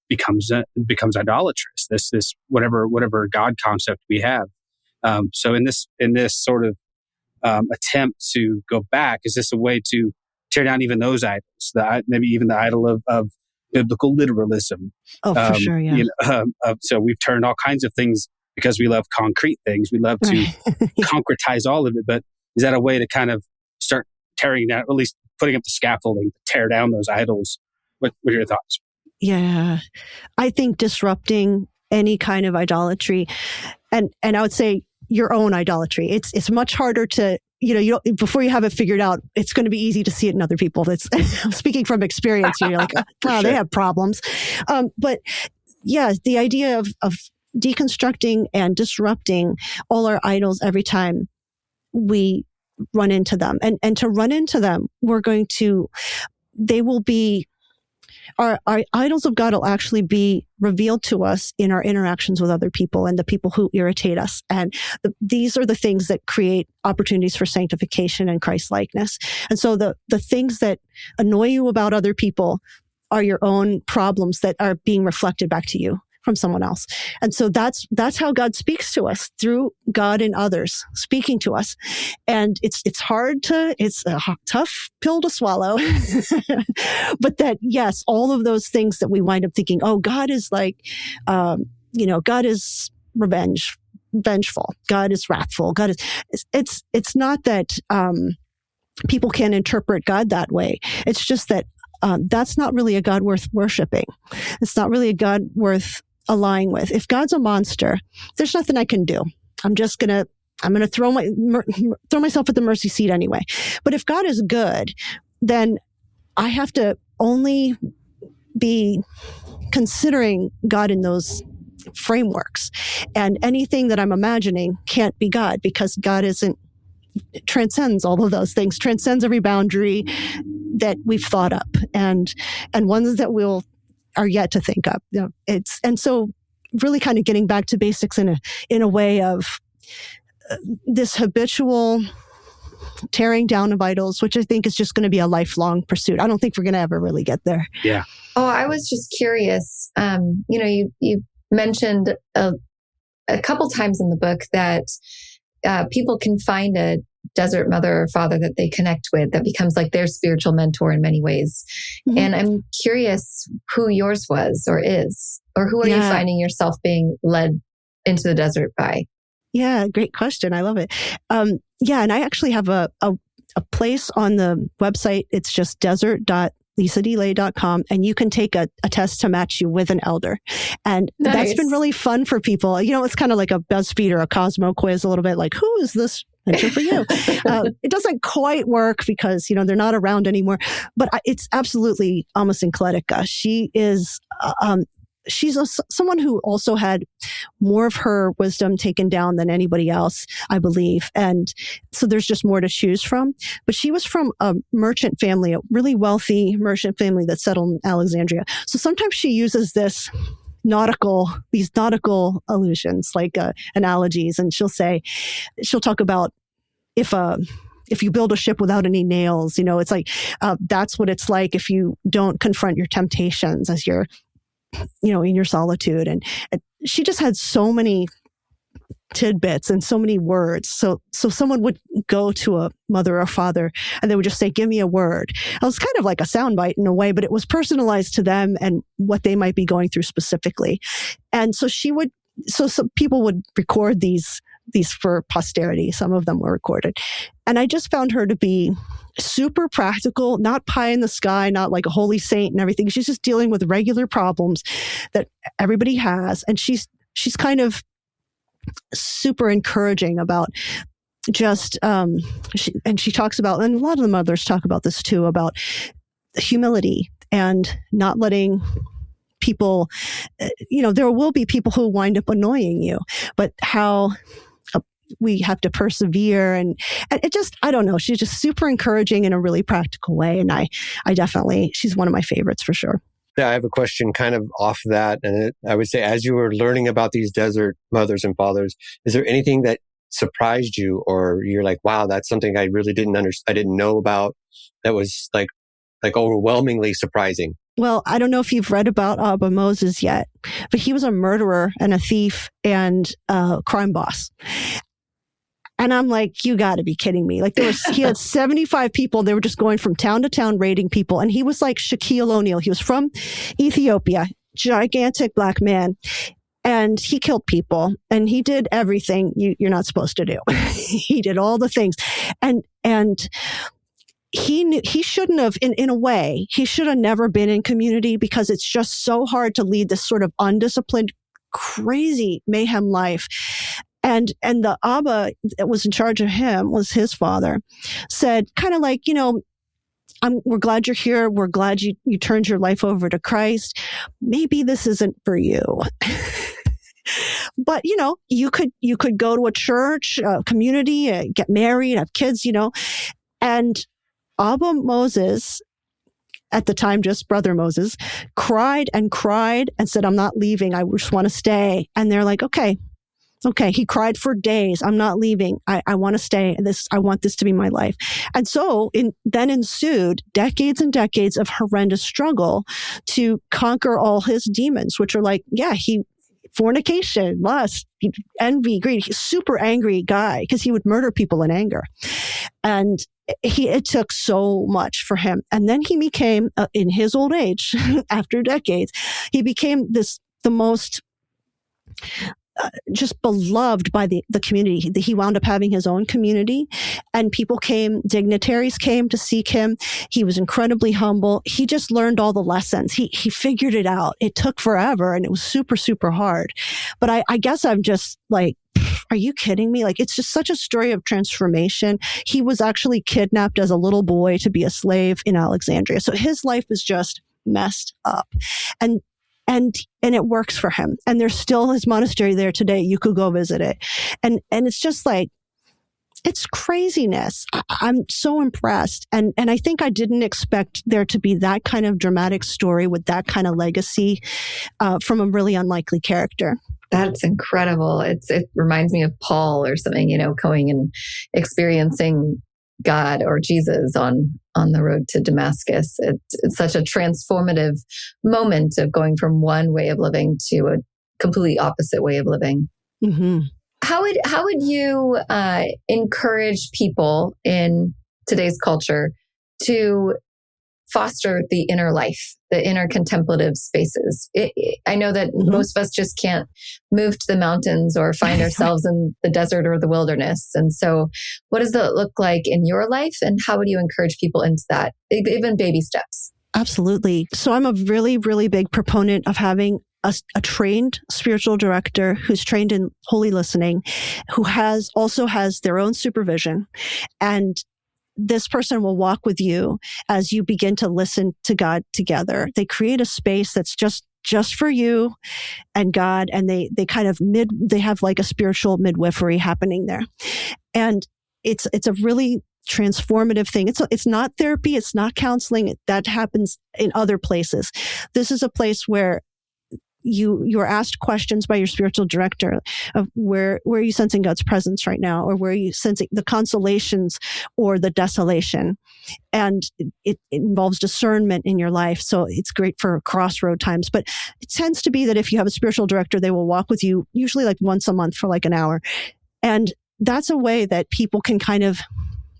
becomes idolatrous. This whatever God concept we have. So in this sort of attempt to go back, is this a way to tear down even those idols? Maybe even the idol of biblical literalism. Oh, for sure, yeah. So we've turned all kinds of things because we love concrete things. We love to concretize all of it. But is that a way to kind of start tearing down, or at least putting up the scaffolding to tear down those idols? What are your thoughts? Yeah, I think disrupting any kind of idolatry, and I would say your own idolatry. It's much harder to, before you have it figured out, it's going to be easy to see it in other people. That's speaking from experience. You're like, wow, they have problems. But yeah, the idea of deconstructing and disrupting all our idols every time we run into them, and to run into them, they will be, our idols of God will actually be revealed to us in our interactions with other people and the people who irritate us. And these are the things that create opportunities for sanctification and Christ-likeness. And so the things that annoy you about other people are your own problems that are being reflected back to you from someone else. And so that's how God speaks to us, through God and others speaking to us. And it's a tough pill to swallow. But that, yes, all of those things that we wind up thinking, oh, God is like, God is vengeful. God is wrathful. God is, it's not that, people can interpret God that way. It's just that, that's not really a God worth worshiping. It's not really a God worth aligning with. If God's a monster, there's nothing I can do. I'm going to throw myself at the mercy seat anyway. But if God is good, then I have to only be considering God in those frameworks. And anything that I'm imagining can't be God, because God transcends all of those things, transcends every boundary that we've thought up, and ones that are yet to think up. And so really kind of getting back to basics in a way of this habitual tearing down of idols, which I think is just going to be a lifelong pursuit. I don't think we're going to ever really get there. Yeah. Oh, I was just curious. You mentioned a couple times in the book that people can find a desert mother or father that they connect with that becomes like their spiritual mentor in many ways. Mm-hmm. And I'm curious who yours was or is, or who are you finding yourself being led into the desert by? Yeah, great question. I love it. And I actually have a place on the website. It's just desert.lisadelay.com, and you can take a test to match you with an elder. And that's been really fun for people. It's kind of like a BuzzFeed or a Cosmo quiz a little bit, like, who is this mentor for you? It doesn't quite work because, they're not around anymore, but it's absolutely almost Encletica. She is, she's someone who also had more of her wisdom taken down than anybody else, I believe. And so there's just more to choose from. But she was from a merchant family, a really wealthy merchant family that settled in Alexandria. So sometimes she uses these nautical allusions, like analogies. And she'll talk about if you build a ship without any nails, it's like, that's what it's like if you don't confront your temptations as you're, in your solitude. And she just had so many tidbits and so many words. So someone would go to a mother or father and they would just say, give me a word. It was kind of like a soundbite in a way, but it was personalized to them and what they might be going through specifically. And so some people would record these for posterity. Some of them were recorded. And I just found her to be super practical, not pie in the sky, not like a holy saint and everything. She's just dealing with regular problems that everybody has. And she's kind of super encouraging about she talks about, and a lot of the mothers talk about this too, about humility and not letting people, there will be people who wind up annoying you, but how we have to persevere. And it just, I don't know, she's just super encouraging in a really practical way. And I definitely, she's one of my favorites for sure. Yeah, I have a question kind of off that. And I would say, as you were learning about these desert mothers and fathers, is there anything that surprised you, or you're like, wow, that's something I really didn't understand, I didn't know about, that was like overwhelmingly surprising? Well, I don't know if you've read about Ibram Moses yet, but he was a murderer and a thief and a crime boss. And I'm like, you got to be kidding me. Like he had 75 people. They were just going from town to town raiding people. And he was like Shaquille O'Neal. He was from Ethiopia, gigantic black man. And he killed people and he did everything you're not supposed to do. He did all the things. And he knew he shouldn't have, in a way, he should have never been in community, because it's just so hard to lead this sort of undisciplined, crazy mayhem life. And the Abba that was in charge of him, was his father, said kind of like, we're glad you're here. We're glad you turned your life over to Christ. Maybe this isn't for you. But, you could go to a church, a community, get married, have kids, and Ibram Moses, at the time, just Brother Moses, cried and said, I'm not leaving. I just want to stay. And they're like, okay. He cried for days. I'm not leaving. I want to stay. I want this to be my life. And so then ensued decades and decades of horrendous struggle to conquer all his demons, which are like, fornication, lust, envy, greed. He's a super angry guy because he would murder people in anger. And it took so much for him. And then he became, in his old age, after decades, he became the most just beloved by the community. He wound up having his own community, and dignitaries came to seek him. He was incredibly humble. He just learned all the lessons. He figured it out. It took forever and it was super, super hard. But I guess I'm just like, are you kidding me? Like, it's just such a story of transformation. He was actually kidnapped as a little boy to be a slave in Alexandria. So his life is just messed up. And it works for him. And there's still his monastery there today. You could go visit it. And it's just like, it's craziness. I'm so impressed. And I think I didn't expect there to be that kind of dramatic story with that kind of legacy from a really unlikely character. That's incredible. It reminds me of Paul or something, going and experiencing God or Jesus on the road to Damascus. It's such a transformative moment of going from one way of living to a completely opposite way of living. Mm-hmm. How would you encourage people in today's culture to foster the inner life, the inner contemplative spaces? I know that most of us just can't move to the mountains or find ourselves in the desert or the wilderness. And so what does that look like in your life? And how would you encourage people into that, even baby steps? Absolutely. So I'm a really, really big proponent of having a trained spiritual director who's trained in holy listening, who also has their own supervision. And this person will walk with you as you begin to listen to God together. They create a space that's just for you and God. And they kind of they have like a spiritual midwifery happening there. And it's a really transformative thing. It's not therapy. It's not counseling. That happens in other places. This is a place where you are asked questions by your spiritual director of where are you sensing God's presence right now, or where are you sensing the consolations or the desolation? And it involves discernment in your life. So it's great for crossroad times. But it tends to be that if you have a spiritual director, they will walk with you usually like once a month for like an hour. And that's a way that people can kind of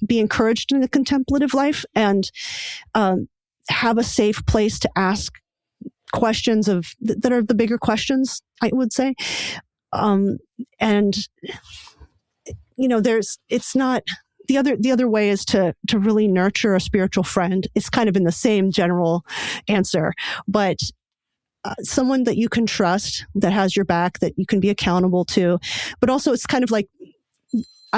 be encouraged in the contemplative life and have a safe place to ask questions that are the bigger questions, I would say. It's not the other way is to really nurture a spiritual friend. It's kind of in the same general answer, but someone that you can trust, that has your back, that you can be accountable to. But also it's kind of like,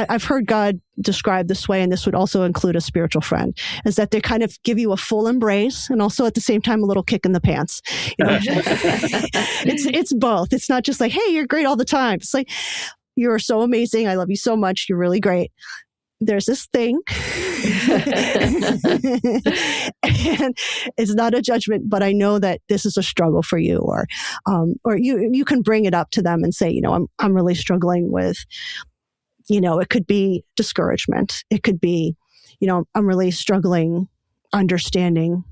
I've heard God described this way, and this would also include a spiritual friend, is that they kind of give you a full embrace and also at the same time a little kick in the pants. You know? It's both. It's not just like, hey, you're great all the time. It's like, you're so amazing. I love you so much. You're really great. There's this thing. And it's not a judgment, but I know that this is a struggle for you, or you can bring it up to them and say, I'm really struggling with, it could be discouragement. It could be, I'm really struggling understanding,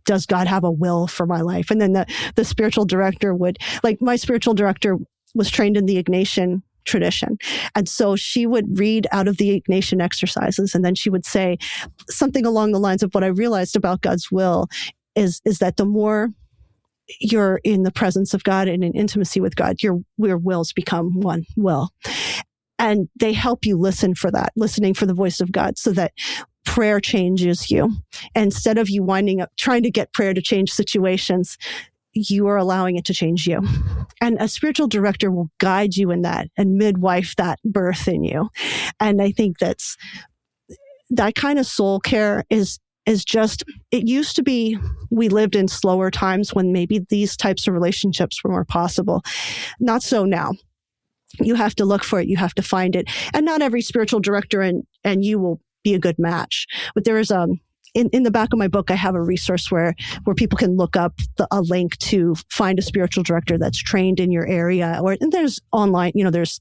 does God have a will for my life? And then the spiritual director would, like, my spiritual director was trained in the Ignatian tradition. And so she would read out of the Ignatian exercises, and then she would say something along the lines of, what I realized about God's will is that the more you're in the presence of God and in intimacy with God, your wills become one will. And they help you listening for the voice of God, so that prayer changes you. And instead of you winding up trying to get prayer to change situations, you are allowing it to change you. And a spiritual director will guide you in that and midwife that birth in you. And I think that kind of soul care is just, it used to be, we lived in slower times when maybe these types of relationships were more possible. Not so now. You have to look for it. You have to find it. And not every spiritual director and you will be a good match. But there is in the back of my book, I have a resource where people can look up a link to find a spiritual director that's trained in your area. And there's online, there's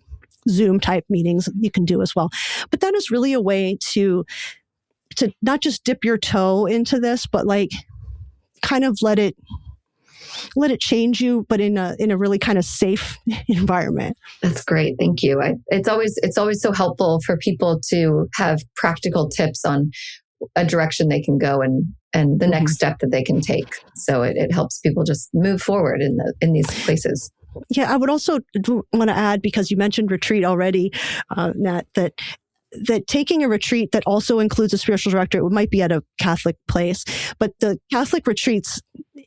Zoom type meetings you can do as well. But that is really a way to not just dip your toe into this, but like kind of let it change you, but in a really kind of safe environment. That's great. Thank you. It's always so helpful for people to have practical tips on a direction they can go and the next step that they can take. So it helps people just move forward in these places. Yeah, I would also want to add, because you mentioned retreat already, Nat, that taking a retreat that also includes a spiritual director, it might be at a Catholic place, but the Catholic retreats,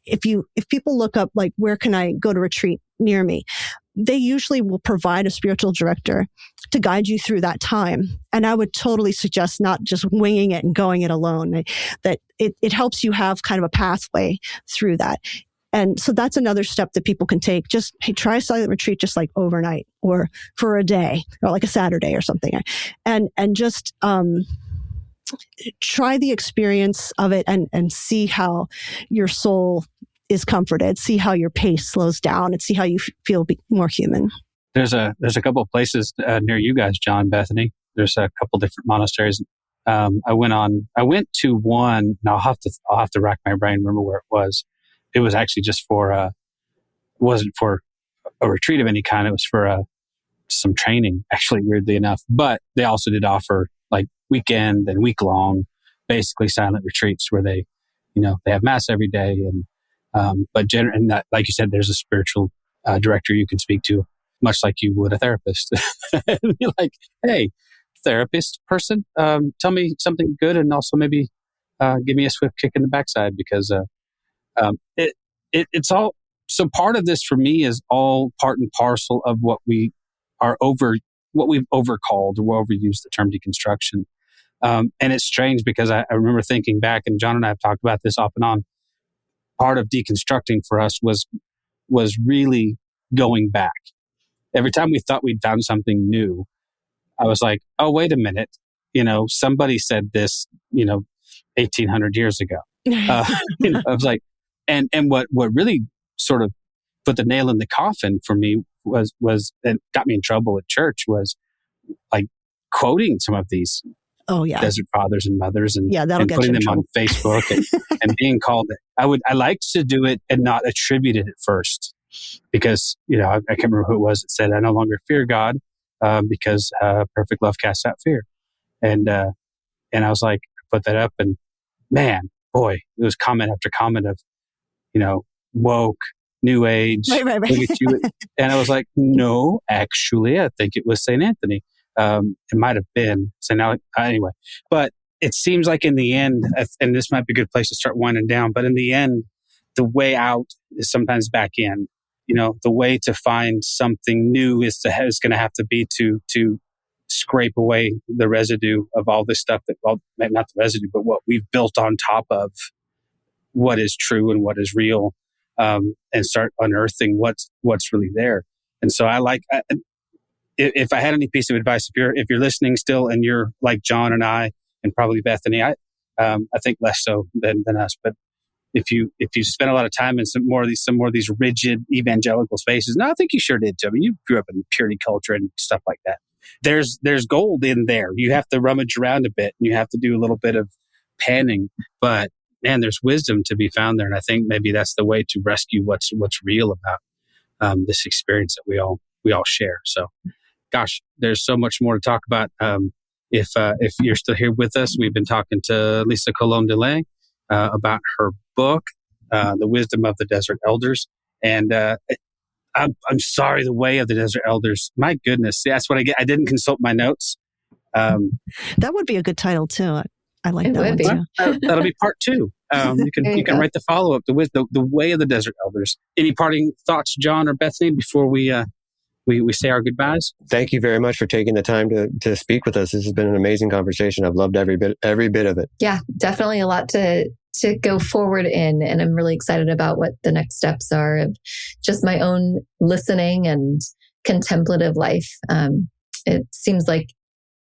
if people look up, like, where can I go to retreat near me? They usually will provide a spiritual director to guide you through that time. And I would totally suggest not just winging it and going it alone, that it helps you have kind of a pathway through that. And so that's another step that people can take. Just, hey, try a silent retreat, just like overnight or for a day or like a Saturday or something. And just, try the experience of it and see how your soul is comforted, see how your pace slows down, and see how you feel more human. There's a couple of places near you guys, John, Bethany. There's a couple different monasteries. I went to one. Now I'll have to rack my brain, remember where it was. It was actually just it wasn't for a retreat of any kind. It was for some training, actually, weirdly enough. But they also did offer like weekend and week long, basically silent retreats where they have mass every day. But that, like you said, there's a spiritual director you can speak to, much like you would a therapist. And be like, hey, therapist person, tell me something good, and also maybe give me a swift kick in the backside, because it's all. So part of this for me is all part and parcel of what we've overcalled or overused the term deconstruction. And it's strange because I remember thinking back, and John and I have talked about this off and on. Part of deconstructing for us was really going back. Every time we thought we'd found something new, I was like, oh, wait a minute. Somebody said this, 1800 years ago. I was like, and what really sort of put the nail in the coffin for me was and got me in trouble at church was like quoting some of these desert fathers and mothers and putting them on Facebook and being called it. I liked to do it and not attribute it at first, because I can't remember who it was that said, I no longer fear God because perfect love casts out fear. And I was like, I put that up, and man, boy, it was comment after comment of woke, new age, right. Look at you. And I was like, no, actually, I think it was St. Anthony. It might have been. So now, anyway, but it seems like in the end, and this might be a good place to start winding down, but in the end, the way out is sometimes back in. The way to find something new is going to have to be to scrape away the residue of all this stuff not the residue, but what we've built on top of what is true and what is real, and start unearthing what's really there. And so if I had any piece of advice, if you're listening still and you're like John and I and probably Bethany, I think less so than us, but if you spend a lot of time in some more of these rigid evangelical spaces, no, I think you sure did too. I mean, you grew up in purity culture and stuff like that. There's gold in there. You have to rummage around a bit. And you have to do a little bit of panning, but man, there's wisdom to be found there. And I think maybe that's the way to rescue what's real about this experience that we all share. So, gosh, there's so much more to talk about. If you're still here with us, we've been talking to Lisa Colón DeLay about her book, The Wisdom of the Desert Elders. And I'm sorry, The Way of the Desert Elders. My goodness, that's what I get. I didn't consult my notes. That would be a good title too. I like that one too. That'll be part 2. You can write the follow-up, the Way of the Desert Elders. Any parting thoughts, John or Bethany, before we say our goodbyes? Thank you very much for taking the time to speak with us. This has been an amazing conversation. I've loved every bit of it. Yeah, definitely a lot to go forward in. And I'm really excited about what the next steps are of just my own listening and contemplative life. It seems like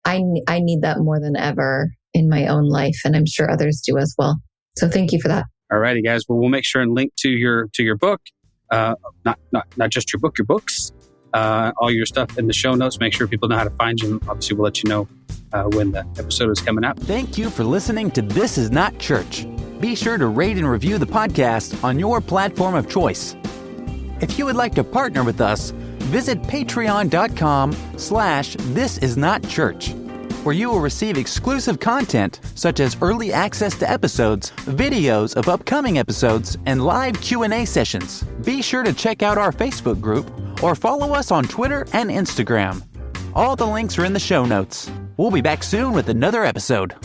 I need that more than ever in my own life. And I'm sure others do as well. So thank you for that. All righty, guys. Well, we'll make sure and link to your book, not just your book, your books, all your stuff in the show notes. Make sure people know how to find you. Obviously, we'll let you know when the episode is coming out. Thank you for listening to This Is Not Church. Be sure to rate and review the podcast on your platform of choice. If you would like to partner with us, visit patreon.com/thisisnotchurch, where you will receive exclusive content such as early access to episodes, videos of upcoming episodes, and live Q&A sessions. Be sure to check out our Facebook group or follow us on Twitter and Instagram. All the links are in the show notes. We'll be back soon with another episode.